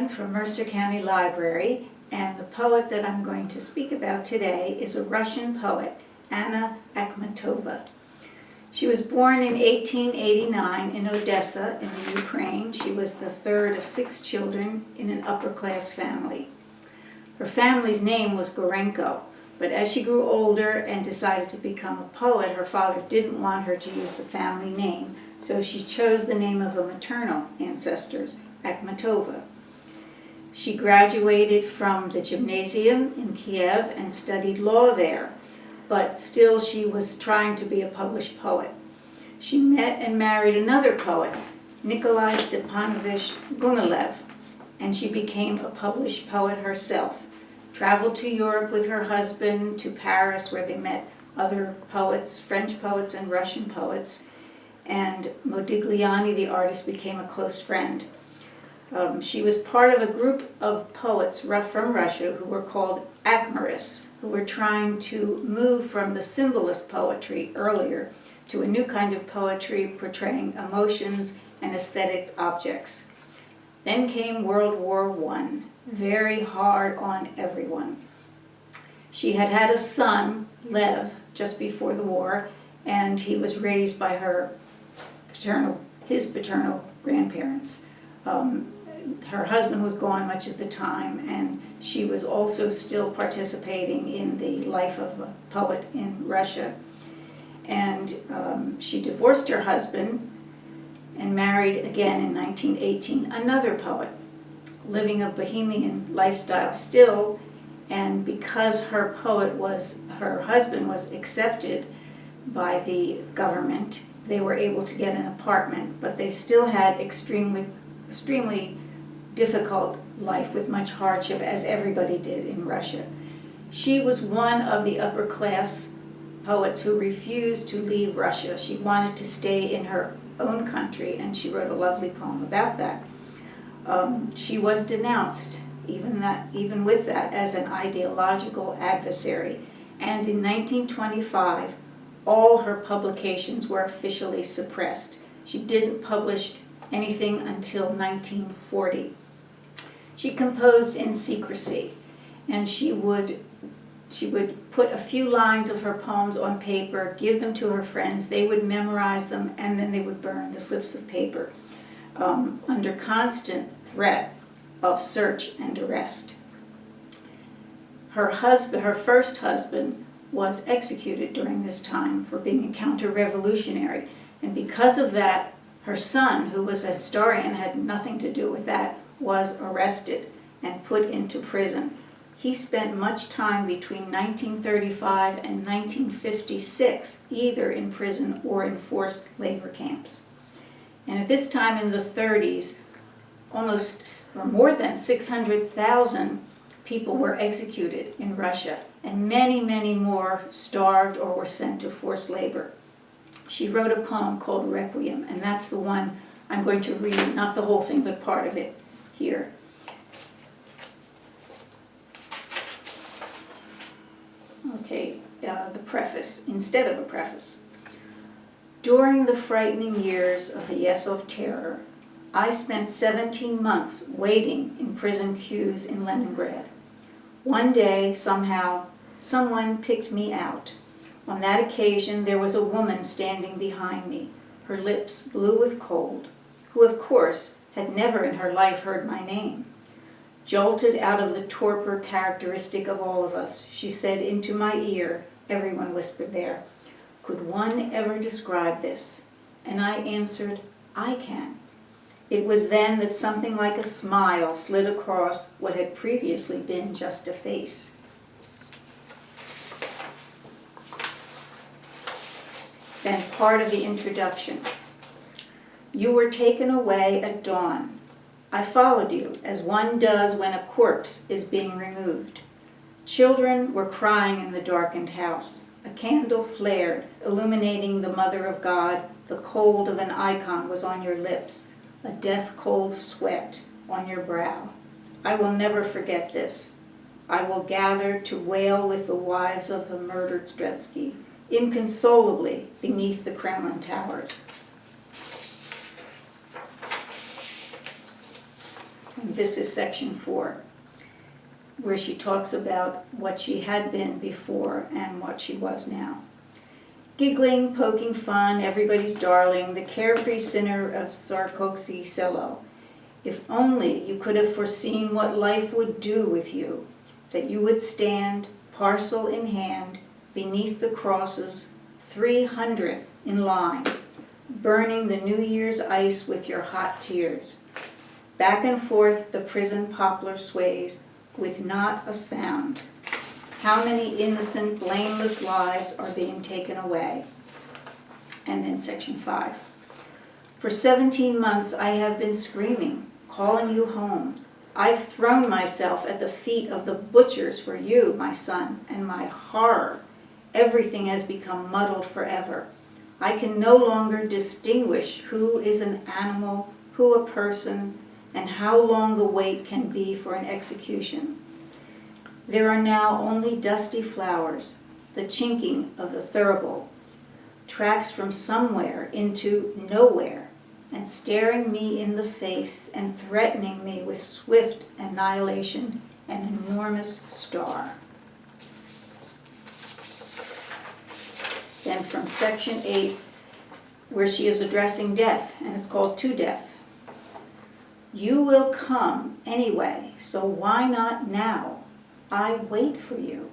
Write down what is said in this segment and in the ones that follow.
Carolyn from Mercer County Library, and the poet that I'm going to speak about today is a Russian poet, Anna Akhmatova. She was born in 1889 in Odessa in the Ukraine. She was the third of 6 children in an upper-class family. Her family's name was Gorenko, but as she grew older and decided to become a poet, her father didn't want her to use the family name, so she chose the name of her maternal ancestors, Akhmatova. She graduated from the gymnasium in Kiev and studied law there, but still she was trying to be a published poet. She met and married another poet, Nikolai Stepanovich Gumilev, and she became a published poet herself. Traveled to Europe with her husband, to Paris where they met other poets, French poets and Russian poets, and Modigliani, the artist, became a close friend. She was part of a group of poets from Russia who were called Akhmarists, who were trying to move from the symbolist poetry earlier to a new kind of poetry portraying emotions and aesthetic objects. Then came World War I, very hard on everyone. She had had a son, Lev, just before the war, and he was raised by his paternal grandparents. Her husband was gone much of the time, and she was also still participating in the life of a poet in Russia. And she divorced her husband and married again in 1918 another poet, living a bohemian lifestyle still, and because her husband was accepted by the government, they were able to get an apartment, but they still had extremely difficult life with much hardship, as everybody did in Russia. She was one of the upper class poets who refused to leave Russia. She wanted to stay in her own country, and she wrote a lovely poem about that. She was denounced, even with that, as an ideological adversary, and in 1925, all her publications were officially suppressed. She didn't publish anything until 1940. She composed in secrecy, and she would put a few lines of her poems on paper, give them to her friends, they would memorize them, and then they would burn the slips of paper under constant threat of search and arrest. Her first husband, was executed during this time for being a counter-revolutionary, and because of that, her son, who was a historian, had nothing to do with that, was arrested and put into prison. He spent much time between 1935 and 1956, either in prison or in forced labor camps. And at this time in the 30s, more than 600,000 people were executed in Russia, and many, many more starved or were sent to forced labor. She wrote a poem called Requiem, and that's the one I'm going to read, not the whole thing, but part of it here. Okay, the preface, instead of a preface. During the frightening years of the Yesov terror, I spent 17 months waiting in prison queues in Leningrad. One day, somehow, someone picked me out. On that occasion, there was a woman standing behind me, her lips blue with cold, who, of course, had never in her life heard my name. Jolted out of the torpor characteristic of all of us, she said into my ear, everyone whispered there, "Could one ever describe this?" And I answered, "I can." It was then that something like a smile slid across what had previously been just a face. Then part of the introduction. You were taken away at dawn. I followed you, as one does when a corpse is being removed. Children were crying in the darkened house. A candle flared, illuminating the Mother of God. The cold of an icon was on your lips, a death-cold sweat on your brow. I will never forget this. I will gather to wail with the wives of the murdered Stretsky, inconsolably beneath the Kremlin towers. And this is section 4, where she talks about what she had been before and what she was now. Giggling, poking fun, everybody's darling, the carefree sinner of Sarkozy Cello. If only you could have foreseen what life would do with you, that you would stand, parcel in hand, beneath the crosses, 300th in line, burning the New Year's ice with your hot tears. Back and forth the prison poplar sways, with not a sound. How many innocent, blameless lives are being taken away? And then section 5. For 17 months I have been screaming, calling you home. I've thrown myself at the feet of the butchers for you, my son, and my horror. Everything has become muddled forever. I can no longer distinguish who is an animal, who a person, and how long the wait can be for an execution. There are now only dusty flowers, the chinking of the thurible, tracks from somewhere into nowhere, and staring me in the face and threatening me with swift annihilation, an enormous star. Then from section 8, where she is addressing death, and it's called To Death. You will come anyway, so why not now? I wait for you.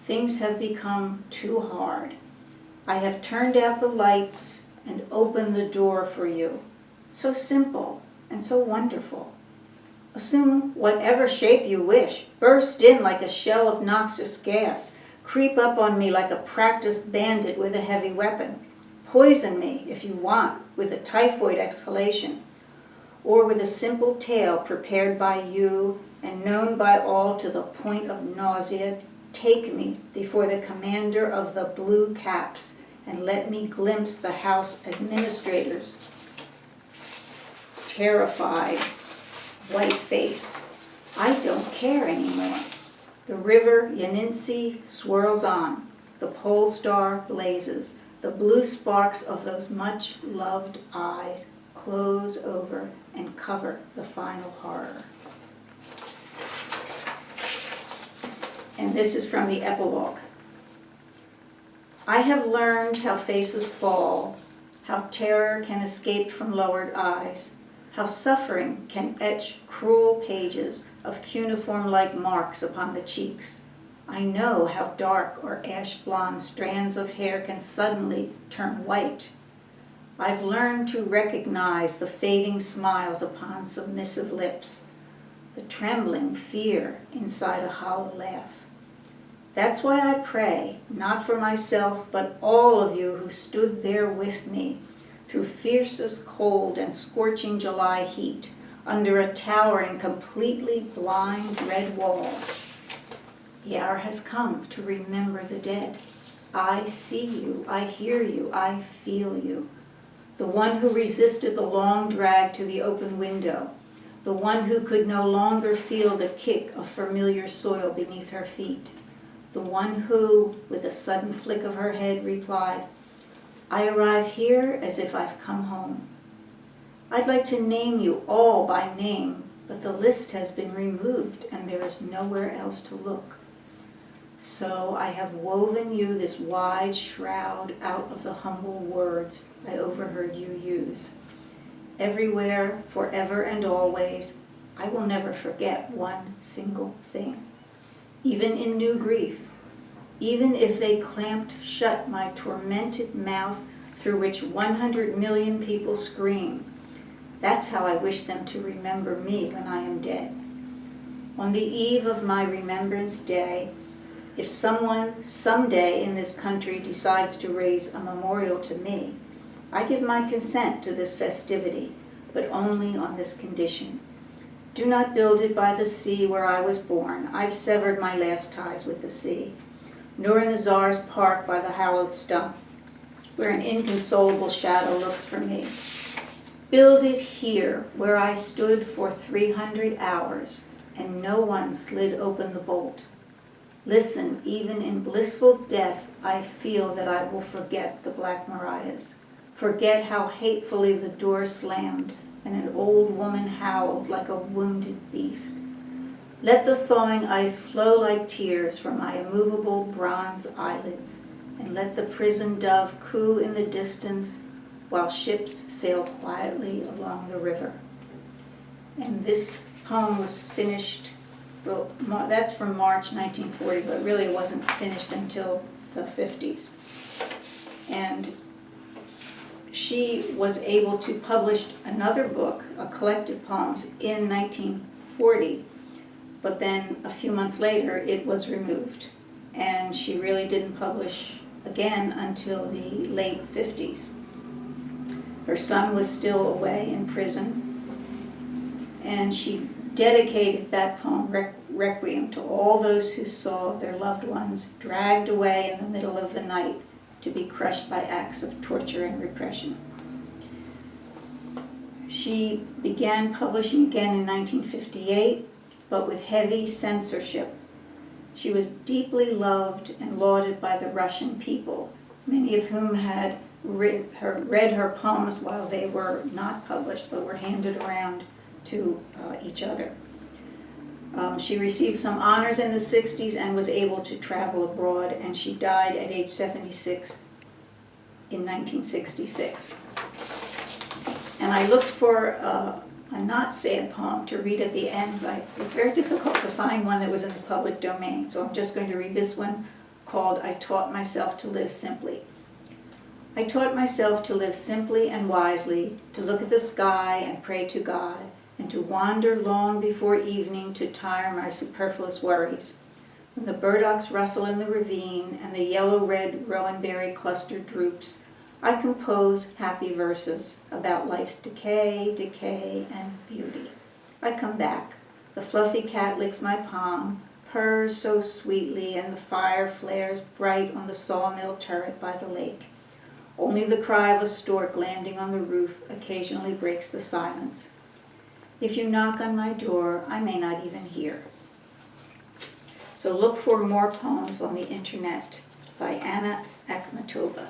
Things have become too hard. I have turned out the lights and opened the door for you. So simple and so wonderful. Assume whatever shape you wish. Burst in like a shell of noxious gas. Creep up on me like a practiced bandit with a heavy weapon. Poison me, if you want, with a typhoid exhalation, or with a simple tale prepared by you and known by all to the point of nausea. Take me before the commander of the blue caps and let me glimpse the house administrator's terrified white face. I don't care anymore. The river Yenisei swirls on. The pole star blazes. The blue sparks of those much-loved eyes close over and cover the final horror. And this is from the epilogue. I have learned how faces fall, how terror can escape from lowered eyes, how suffering can etch cruel pages of cuneiform-like marks upon the cheeks. I know how dark or ash-blonde strands of hair can suddenly turn white. I've learned to recognize the fading smiles upon submissive lips, the trembling fear inside a hollow laugh. That's why I pray, not for myself, but all of you who stood there with me through fiercest cold and scorching July heat, under a towering, completely blind red wall. The hour has come to remember the dead. I see you, I hear you, I feel you. The one who resisted the long drag to the open window, the one who could no longer feel the kick of familiar soil beneath her feet, the one who, with a sudden flick of her head, replied, I arrive here as if I've come home. I'd like to name you all by name, but the list has been removed and there is nowhere else to look. So I have woven you this wide shroud out of the humble words I overheard you use. Everywhere, forever and always, I will never forget one single thing. Even in new grief, even if they clamped shut my tormented mouth through which 100 million people scream, that's how I wish them to remember me when I am dead. On the eve of my Remembrance Day, if someone someday in this country decides to raise a memorial to me, I give my consent to this festivity, but only on this condition. Do not build it by the sea where I was born. I've severed my last ties with the sea. Nor in the Tsar's park by the hallowed stump, where an inconsolable shadow looks for me. Build it here, where I stood for 300 hours, and no one slid open the bolt. Listen, even in blissful death, I feel that I will forget the Black Mariahs, forget how hatefully the door slammed and an old woman howled like a wounded beast. Let the thawing ice flow like tears from my immovable bronze eyelids, and let the prison dove coo in the distance while ships sail quietly along the river. And this poem was finished, well, that's from March 1940, but really it wasn't finished until the 50s. And she was able to publish another book, a collected poems, in 1940, but then a few months later it was removed. And she really didn't publish again until the late 50s. Her son was still away in prison, and she dedicated that poem, Requiem, to all those who saw their loved ones dragged away in the middle of the night to be crushed by acts of torture and repression. She began publishing again in 1958, but with heavy censorship. She was deeply loved and lauded by the Russian people, many of whom had read her poems while they were not published, but were handed around to each other. She received some honors in the 60s and was able to travel abroad, and she died at age 76 in 1966. And I looked for a not sad poem to read at the end, but it was very difficult to find one that was in the public domain, so I'm just going to read this one called I Taught Myself to Live Simply. I taught myself to live simply and wisely, to look at the sky and pray to God, and to wander long before evening to tire my superfluous worries. When the burdocks rustle in the ravine and the yellow-red rowanberry cluster droops, I compose happy verses about life's decay, and beauty. I come back. The fluffy cat licks my palm, purrs so sweetly, and the fire flares bright on the sawmill turret by the lake. Only the cry of a stork landing on the roof occasionally breaks the silence. If you knock on my door, I may not even hear. So look for more poems on the internet by Anna Akhmatova.